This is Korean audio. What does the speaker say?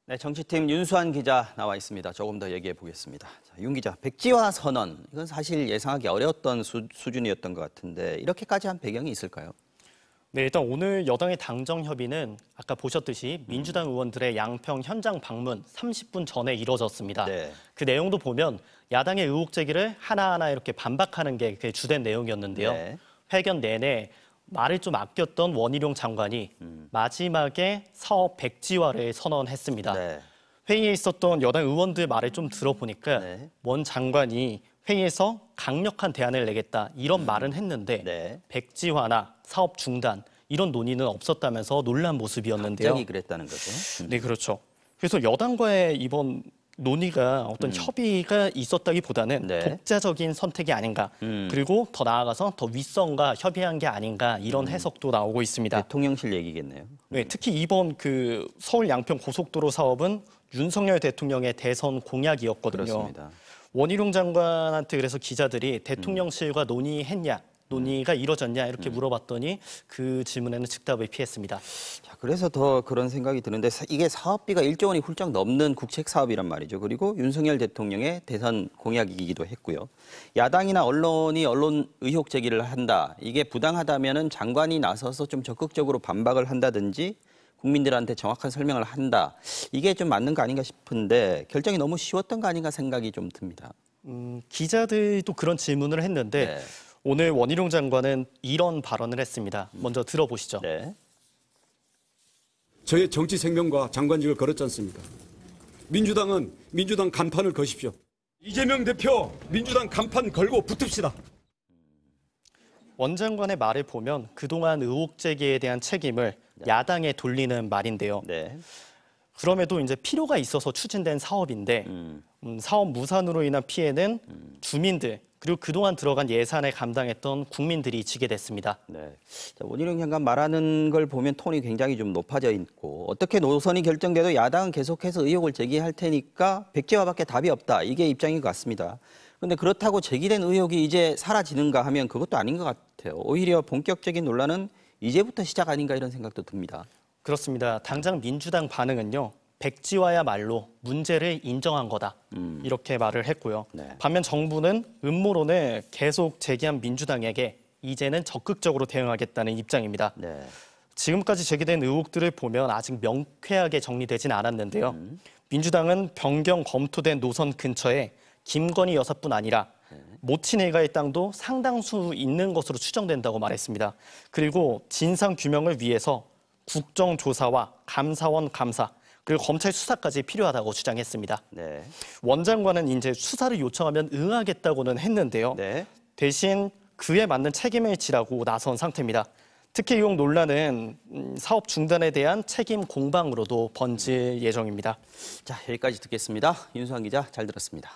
네, 정치팀 윤수환 기자 나와 있습니다. 조금 더 얘기해 보겠습니다. 자, 윤 기자, 백지화 선언, 이건 사실 예상하기 어려웠던 수준이었던 것 같은데 이렇게까지 한 배경이 있을까요? 네, 일단 오늘 여당의 당정 협의는 아까 보셨듯이 민주당 의원들의 양평 현장 방문 30분 전에 이뤄졌습니다. 네. 그 내용도 보면 야당의 의혹 제기를 하나하나 이렇게 반박하는 게 그 주된 내용이었는데요. 네. 회견 내내 말을 좀 아꼈던 원희룡 장관이 마지막에 사업 백지화를 선언했습니다. 네. 회의에 있었던 여당 의원들 말을 좀 들어보니까 네. 원 장관이 회의에서 강력한 대안을 내겠다 이런 말은 했는데 네. 백지화나 사업 중단 이런 논의는 없었다면서 놀란 모습이었는데요. 갑자기 그랬다는 거죠. 네, 그렇죠. 그래서 여당과의 이번 논의가 어떤 협의가 있었다기보다는 네. 독자적인 선택이 아닌가. 그리고 더 나아가서 더 윗선과 협의한 게 아닌가 이런 해석도 나오고 있습니다. 대통령실 얘기겠네요. 네, 특히 이번 그 서울 양평 고속도로 사업은 윤석열 대통령의 대선 공약이었거든요. 그렇습니다. 원희룡 장관한테 그래서 기자들이 대통령실과 논의했냐, 논의가 이뤄졌냐 이렇게 물어봤더니 그 질문에는 즉답을 피했습니다. 자, 그래서 더 그런 생각이 드는데 이게 사업비가 1조 원이 훌쩍 넘는 국책 사업이란 말이죠. 그리고 윤석열 대통령의 대선 공약이기도 했고요. 야당이나 언론이 언론 의혹 제기를 한다. 이게 부당하다면은 장관이 나서서 좀 적극적으로 반박을 한다든지 국민들한테 정확한 설명을 한다. 이게 좀 맞는 거 아닌가 싶은데 결정이 너무 쉬웠던 거 아닌가 생각이 좀 듭니다. 기자들도 그런 질문을 했는데 네. 오늘 원희룡 장관은 이런 발언을 했습니다. 먼저 들어보시죠. 네. 저의 정치 생명과 장관직을 걸었지 않습니까? 민주당은 민주당 간판을 거십시오. 이재명 대표 민주당 간판 걸고 붙읍시다. 원 장관의 말을 보면 그동안 의혹 제기에 대한 책임을 야당에 돌리는 말인데요. 네. 그럼에도 이제 필요가 있어서 추진된 사업인데 사업 무산으로 인한 피해는 주민들 그리고 그동안 들어간 예산을 감당했던 국민들이 지게 됐습니다. 네. 자, 원희룡 장관 말하는 걸 보면 톤이 굉장히 좀 높아져 있고 어떻게 노선이 결정돼도 야당은 계속해서 의혹을 제기할 테니까 백지화밖에 답이 없다. 이게 입장인 것 같습니다. 그런데 그렇다고 제기된 의혹이 이제 사라지는가 하면 그것도 아닌 것 같아요. 오히려 본격적인 논란은 이제부터 시작 아닌가 이런 생각도 듭니다. 그렇습니다. 당장 민주당 반응은요. 백지화야말로 문제를 인정한 거다. 이렇게 말을 했고요. 네. 반면 정부는 음모론을 계속 제기한 민주당에게 이제는 적극적으로 대응하겠다는 입장입니다. 네. 지금까지 제기된 의혹들을 보면 아직 명쾌하게 정리되진 않았는데요. 민주당은 변경 검토된 노선 근처에 김건희 여사뿐 아니라 모친 일가의 땅도 상당수 있는 것으로 추정된다고 말했습니다. 그리고 진상 규명을 위해서 국정조사와 감사원 감사 그리고 검찰 수사까지 필요하다고 주장했습니다. 네. 원 장관은 이제 수사를 요청하면 응하겠다고는 했는데요. 네. 대신 그에 맞는 책임을 지라고 나선 상태입니다. 특히 이 논란은 사업 중단에 대한 책임 공방으로도 번질 예정입니다. 자, 여기까지 듣겠습니다. 윤수환 기자 잘 들었습니다.